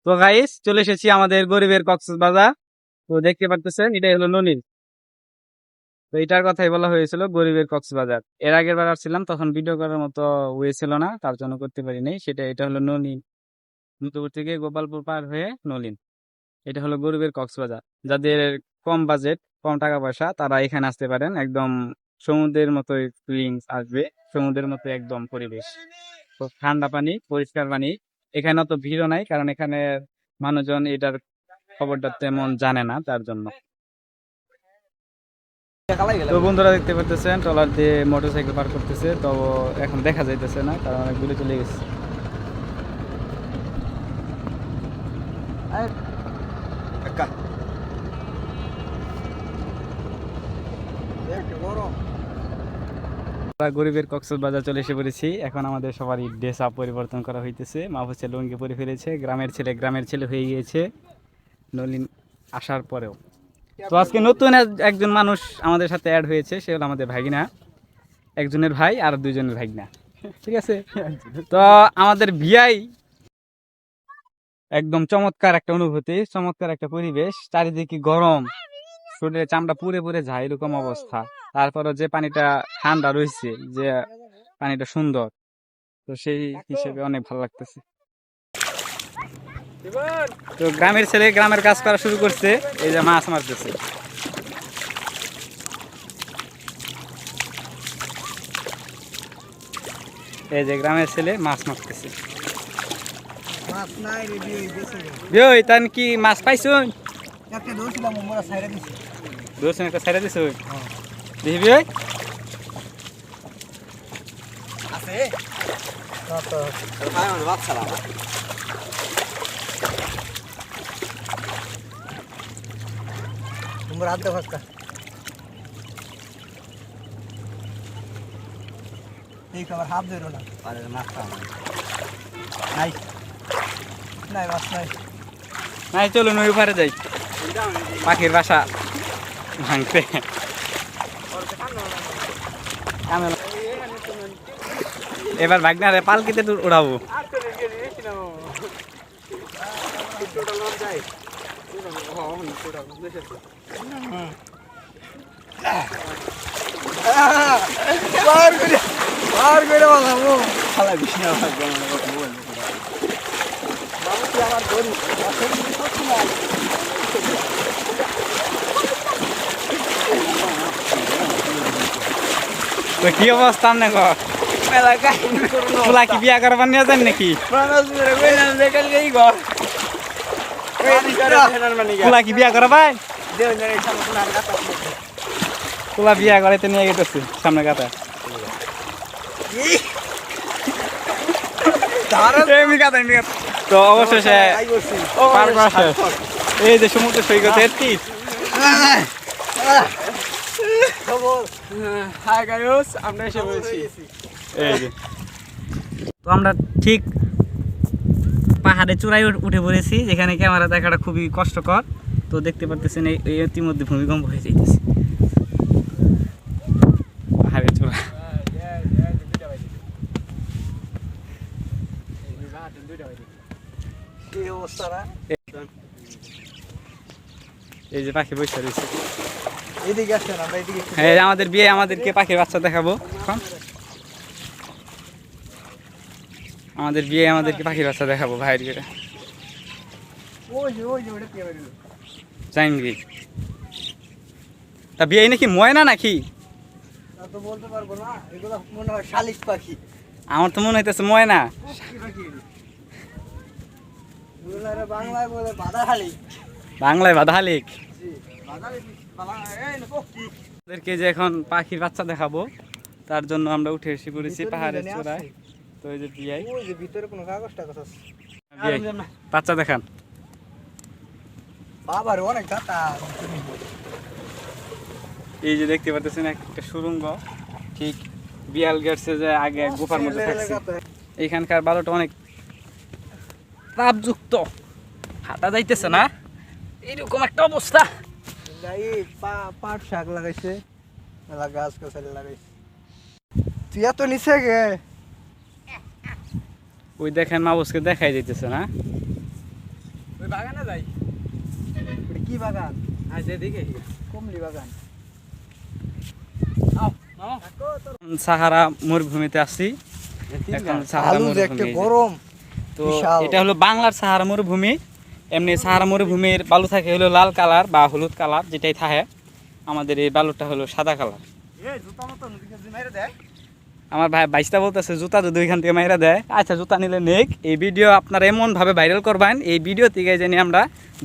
তো গাইস চলে এসেছি আমাদের গরিবের কক্সবাজার। তো দেখতে পারতেছেন এটাই হলো ননির। তো এটার কথাই বলা হয়েছিল গরিবের কক্সবাজার। এর আগের বার আসছিলাম তখন ভিডিও করার মতো ওয়ে ছিল না, তার জন্য করতে পারি নাই। এটা হলো নলিন, নতুপুর থেকে গোপালপুর পার হয়ে নলিন। এটা হলো গরিবের কক্সবাজার। যাদের কম বাজেট, কম টাকা পয়সা, তারা এখানে আসতে পারেন। একদম সমুদ্রের মতো ফিলিংস আসবে, সমুদ্রের মতো একদম পরিবেশ। তো ঠান্ডা পানি, পরিষ্কার পানি। এখানে অত ভিড়ও নাই, কারণ এখানে মানুষজন এটার খবরটা তেমন জানে না, তার জন্য। তো বন্ধুরা দেখতে পারতেছেন ট্রলার দিয়ে মোটরসাইকেল পার করতেছে, তো এখন দেখা যাইতেছে না কারণ অনেক দূরে চলে গেছে। আমরা গরিবের কক্সবাজার চলে এসে পড়েছি। এখন আমাদের সবারই ড্রেস আপ পরিবর্তন করা হইতেছে। মাহফুজ লুঙ্গি পরে ফেলেছে, গ্রামের ছেলে হয়ে গিয়েছে নলিন আসার পরেও। তো আজকে নতুন একজন মানুষ আমাদের সাথে অ্যাড হয়েছে, সে হলো আমাদের ভাগিনা। একজনের ভাই আর দুইজনের ভাগিনা, ঠিক আছে। তো আমাদের ভিআই একদম চমৎকার একটা অনুভূতি, চমৎকার একটা পরিবেশ। চারিদিকে গরম, শরীরে চামড়া পুড়ে পুড়ে যায় এরকম অবস্থা। তারপরে যে পানিটা ঠান্ডা রয়েছে, যে পানিটা সুন্দর, তো সেই হিসেবে অনেক ভালো লাগতেছে। তো গ্রামের ছেলে গ্রামের কাজ করা শুরু করছে, এই যে মাছ মারতেছে। এই যে গ্রামের ছেলে মাছ মারতেছে। তান কি মাছ পাইছুন? ধরছেন একটা ছাইড়া দিছ, দেখবি ওই তোমরা হাত দেখো একটা এই খাবার হাত ধরো না। আরে মাছটা নাই, নাই মাছ নাই। নাই, চলুন ওই পারে যাই পাখির বাসা ভাঙতে। এবার ভাগনারে পালকিতে উড়াবো। তো কি অবস্থা না গো? কি বিয়া করবার নিয়ে যান নাকি? কি বিয়া করা ভাই? তোলা বিয়া করাইতে নিয়ে গেতেছে সামনে গাতা। তো অবশেষে এই যে সমুদ্র সৈকত আমরা এসে বলছি। এই যে তো আমরা ঠিক পাহাড়ে চূড়ায় উঠে পড়েছি, যেখানে ক্যামেরা দেখাটা খুবই কষ্টকর। তো দেখতে পারতেছেন এই ইতিমধ্যে ভূমিকম্প হয়ে যাইতেছে পাহাড়ের চূড়া। এই যে পাখি বসে রয়েছে। হ্যাঁ, আমাদের বিয়ে, আমাদেরকে পাখির বাচ্চা দেখাবো। আমাদের বিয়ে, আমাদেরকে পাখির বাচ্চা দেখাবো ভাইয়ের বিয়ে। জানি তা বিয়ে নাকি ময়না নাকি? বলতে পারবো না, এগুলো মনে হয় শালিক পাখি। আমার তো মনে হইতেছে ময়না। বাংলায় বলে বাধা শালিক। বাংলায় বাধা শালিক। ওদেরকে যে এখন পাখির বাচ্চা দেখাবো, তার জন্য আমরা উঠে এসে পড়েছি পাহাড়ের চূড়ায়। তো এই যে বিয়াই, ভিতরে কোনো কাগজ টাগজ আছে? বাচ্চা দেখান। বাবার অনেক দাতা। এই যে দেখতে পাচ্ছেন একটা সুড়ঙ্গ, ঠিক বিয়াল গেছে যে আগে গুফার মধ্যে থাকছে। এখানকার বালুটা অনেক তাপযুক্ত, হাঁটা যাইতেছে না, এইরকম একটা অবস্থা। পাট শাক লাগাইছে, গাছ গাছালি লাগাইছে। তুই এত নিচে গে? ওই দেখেন মাবুসকে দেখাই যাইতেছে না। ওই বাগানে যাই। এটা কি বাগান? আজ দেখে কমলি বাগান। সাহারা মরুভূমিতে আছি এখন। সাহারা আলু যে একটা মরুভূমি, গরম। তো বিশাল। এটা হলো বাংলার সাহারা মরুভূমি। এমনি সাহারা মরুভূমির বালু থাকে হলো লাল কালার বা হলুদ কালার, যেটাই থাকে। আমাদের এই বালুটা হলো সাদা কালার। আমার ভাই বাইশটা বলতেছে জুতা যদি ওইখান থেকে মাইরা দেয়। আচ্ছা, জুতা নিলে নেক। এই ভিডিও আপনারা এমন ভাবে ভাইরাল করবেন, এই ভিডিও থেকে জানি আমরা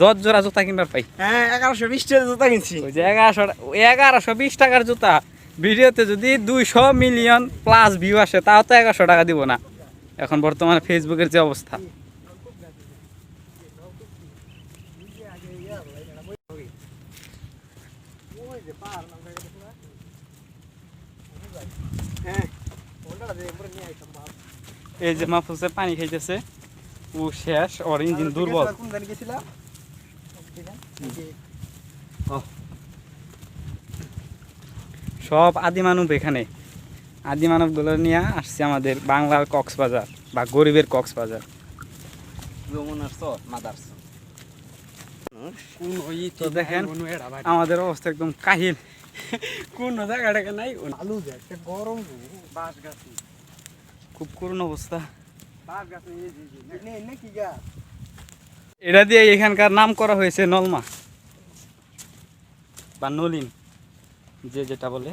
10 জোড়া জুতা কিনবার পাই। হ্যাঁ 1120 টাকা জুতা কিনছি। ওই যে 1120 টাকার জুতা ভিডিওতে যদি 200 মিলিয়ন প্লাস ভিউ আসে, তাও তো 1100 টাকা দিব না। এখন বর্তমানে ফেসবুকের যে অবস্থা। এই যে মাহফুজে পানি খাইতেছে, ও শেষ, ওর ইঞ্জিন দুর্বল। কোন জানি গেছিলা? সব আদি মানব এখানে। আদি মানবগুলো নিয়ে আসছে আমাদের বাংলার কক্সবাজার বা গরিবের কক্সবাজার। তো দেখেন আমাদের অবস্থা একদম কাহিল। কোন জায়গাটাকে নাই, আলু যে একটা গরম বাঁশ গাছ। খুব করুণ অবস্থা। বাঁশ গাছ নে কি গা? এটা দিয়ে এখানকার নাম করা হয়েছে নলমা বা নলিন, যে যেটা বলে।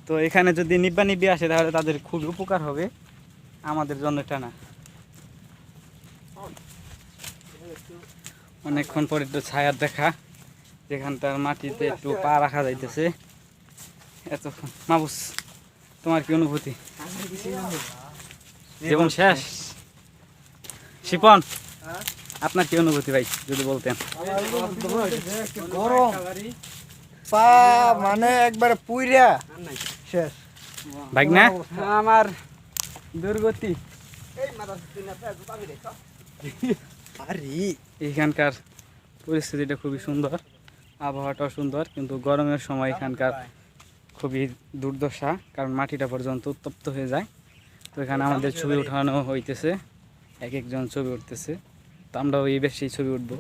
তো এখানে যদি নিব্বা নিব্বি আসে তাহলে তাদের খুব উপকার হবে, আমাদের জন্য এটা না। অনেকক্ষণ পর একটু ছায়ার দেখা, যেখানটার মাটিতে একটু পা রাখা যাইতেছে। এতক্ষণ মাবুস, তোমার কি অনুভূতি? জীবন শেষ। শিপন, আপনার কি অনুভূতি ভাই যদি বলতেন? গরম পা মানে একবারে পুইরা শেষ। ভাই না আমার দুর্গতি। এখানকার পরিস্থিতিটা খুবই সুন্দর, আবহাওয়াটাও সুন্দর, কিন্তু গরমের সময় এখানকার খুবই দুর্দশা, কারণ মাটিটা পর্যন্ত উত্তপ্ত হয়ে যায়। তো এখানে আমাদের ছবি উঠানো হইতেছে, এক একজন ছবি উঠতেছে। তো আমরা ওই বেশি ছবি উঠবো।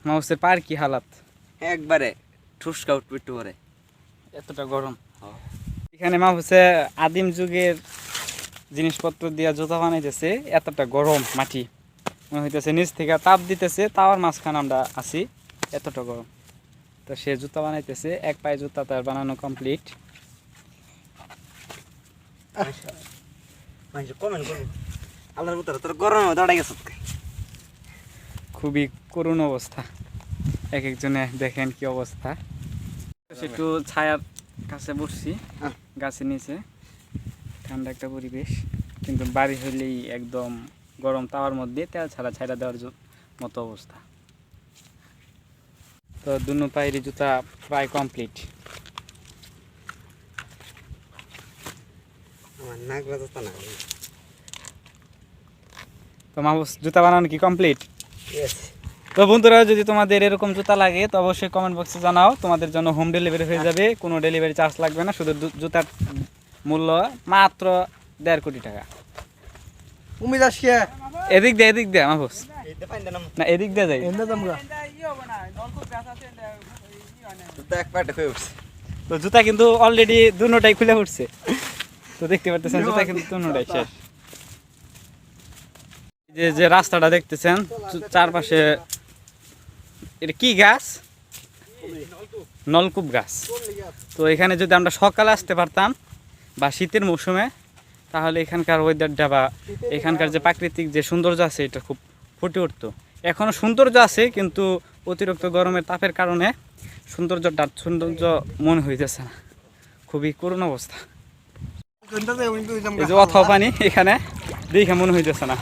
মাউসের পার কি হালাত, একবারে ঠুসকা উঠবে একটু পরে, এতটা গরম। এখানে মাহফুজে আদিম যুগের জিনিসপত্র দিয়া জুতা বানাইতেছে, এতটা গরম মাটি মনে হইতেছে নিচ থেকে তাপ দিতেছে, তাওয়ার মাঝখানে আমরা আছি, এতটা গরম। তো সে জুতা বানাইতেছে, এক পায়ে জুতা তার বানানো কমপ্লিট। খুবই করুণ অবস্থা, এক একজনে দেখেন কি অবস্থা। একটু ছায়ার কাছে বসছি, গাছের নিচে, ঠান্ডা একটা পরিবেশ, কিন্তু বাড়ি হইলেই একদম গরম, তাওয়ার মধ্যে তেল ছাড়া ছাইড়া দেওয়ার মতো অবস্থা। তো দুনো পায়েরই জুতা প্রায় কমপ্লিট। তো মাহবুব জুতা বানানো কি কমপ্লিট? তো বন্ধুরা, যদি তোমাদের এরকম জুতা লাগে তো অবশ্যই কমেন্ট বক্সে জানাও, তোমাদের জন্য হোম ডেলিভারি হয়ে যাবে, কোনো ডেলিভারি চার্জ লাগবে না, শুধু জুতার মূল্য মাত্র 1.5 কোটি টাকা। এদিক দে মাহবুব, না এদিক দিয়ে যাই। তো জুতা কিন্তু অলরেডি দুটোটাই খুলে উঠছে, তো দেখতে পারতেছেন জুতা কিন্তু দুটোটাই শেষ। যে রাস্তাটা দেখতেছেন চারপাশে, এটা কি গাছ? নলকূপ গাছ। তো এখানে যদি আমরা সকালে আসতে পারতাম বা শীতের মৌসুমে, তাহলে এখানকার ওয়েদারটা বা এখানকার যে প্রাকৃতিক যে সৌন্দর্য আছে এটা খুব ফুটে উঠতো। এখনও সৌন্দর্য আছে, কিন্তু অতিরিক্ত গরমের তাপের কারণে সৌন্দর্য মনে হইতেছে না, খুবই করুণ অবস্থা। এই যে অথবা পানি এখানে দেখে মনে হইতেছে না।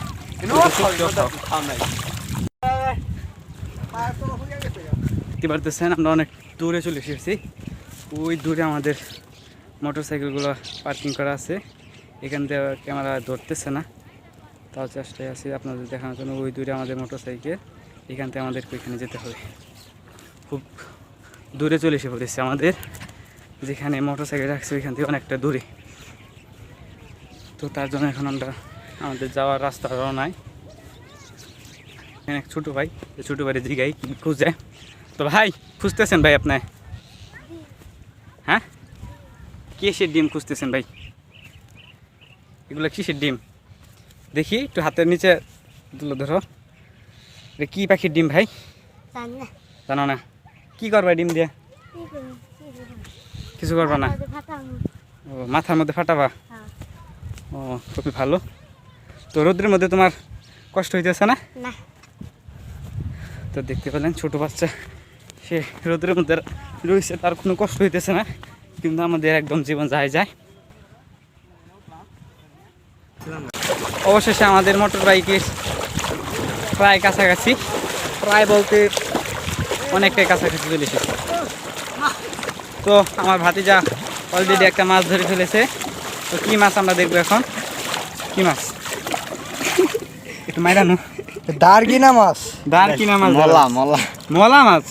দেখতে পারতেছেন আমরা অনেক দূরে চলে এসেছি, ওই দূরে আমাদের মোটর সাইকেলগুলো পার্কিং করা আছে। এখান থেকে ক্যামেরা ধরতেছে না, তাও চেষ্টায় আছি আপনাদের দেখানোর জন্য। ওই দূরে আমাদের মোটর সাইকেল, এখান থেকে আমাদেরকে ওইখানে যেতে হবে। খুব দূরে চলে এসে পড়েছে আমাদের যেখানে মোটরসাইকেল রাখছি ওইখান থেকে অনেকটা দূরে। তো তার জন্য এখন আমরা আমাদের যাওয়ার রাস্তা রওনায়। এখানে এক ছোটো ভাই, ছোটো ভাই জিগাই কি খুঁজে। তো ভাই খুঁজতেছেন ভাই আপনি? হ্যাঁ, কিসের ডিম খুঁজতেছেন ভাই? এগুলো কিসের ডিম দেখি একটু হাতের নিচে তুলে ধরো। এটা কি পাখির ডিম ভাই? জানো না? কি করবা ডিম দিয়ে? কিছু করবা না? ও, মাথার মধ্যে ফাটাবা? ও, খুবই ভালো। তো রোদ্রের মধ্যে তোমার কষ্ট হইতেছে না? তো দেখতে পেলেন ছোট বাচ্চা, সে রোদ্রের মধ্যে রয়েছে, তার কোনো কষ্ট হইতেছে না, কিন্তু আমাদের একদম জীবন যায় যায়। অবশেষে আমাদের মোটর বাইকের প্রায় কাছাকাছি, প্রায় বলতে অনেকটাই কাছাকাছি চলে এসেছে। তো আমার ভাতিজা অলরেডি একটা মাছ ধরে ফেলেছে। তো কি মাছ আমরা দেখবো এখন? কি মাছ? একটু মাইরানো দারগিনা মাছ। দার কিনা মাছ? মলা মাছ।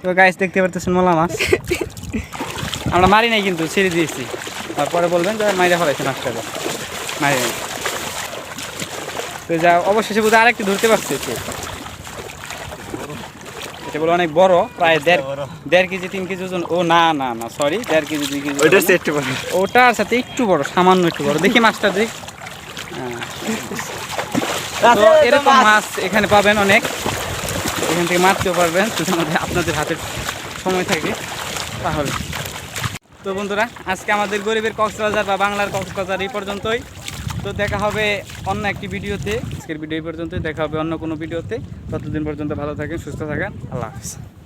তো গাইস দেখতে পারতেছেন মলা মাছ। আমরা মারি নাই কিন্তু ছেড়ে দিয়েছি। তারপরে বলবেন যে মাইরা ফেলাইছে মাছটাকে, মারি নাই। তো যা অবশেষে বোধহয় আরেকটি ধরতে পারছে। এটা বলে অনেক বড়, প্রায় দেড় কেজি 3 কেজি ওজন। ও না না না, সরি, 1.5 কেজি 2 কেজি। ওটার সাথে একটু বড়, সামান্য একটু বড়। দেখি মাছটা দেখ। তো এরকম মাছ এখানে পাবেন অনেক, এখান থেকে মারতেও পারবেন যদি আপনাদের হাতে সময় থাকে তাহলে। তো বন্ধুরা, আজকে আমাদের গরিবের কক্সবাজার বা বাংলার কক্সবাজার এই পর্যন্তই। তো দেখা হবে অন্য একটি ভিডিওতে। আজকের ভিডিও এই পর্যন্তই, দেখা হবে অন্য কোনো ভিডিওতে। ততদিন পর্যন্ত ভালো থাকেন, সুস্থ থাকেন। আল্লাহ হাফেজ।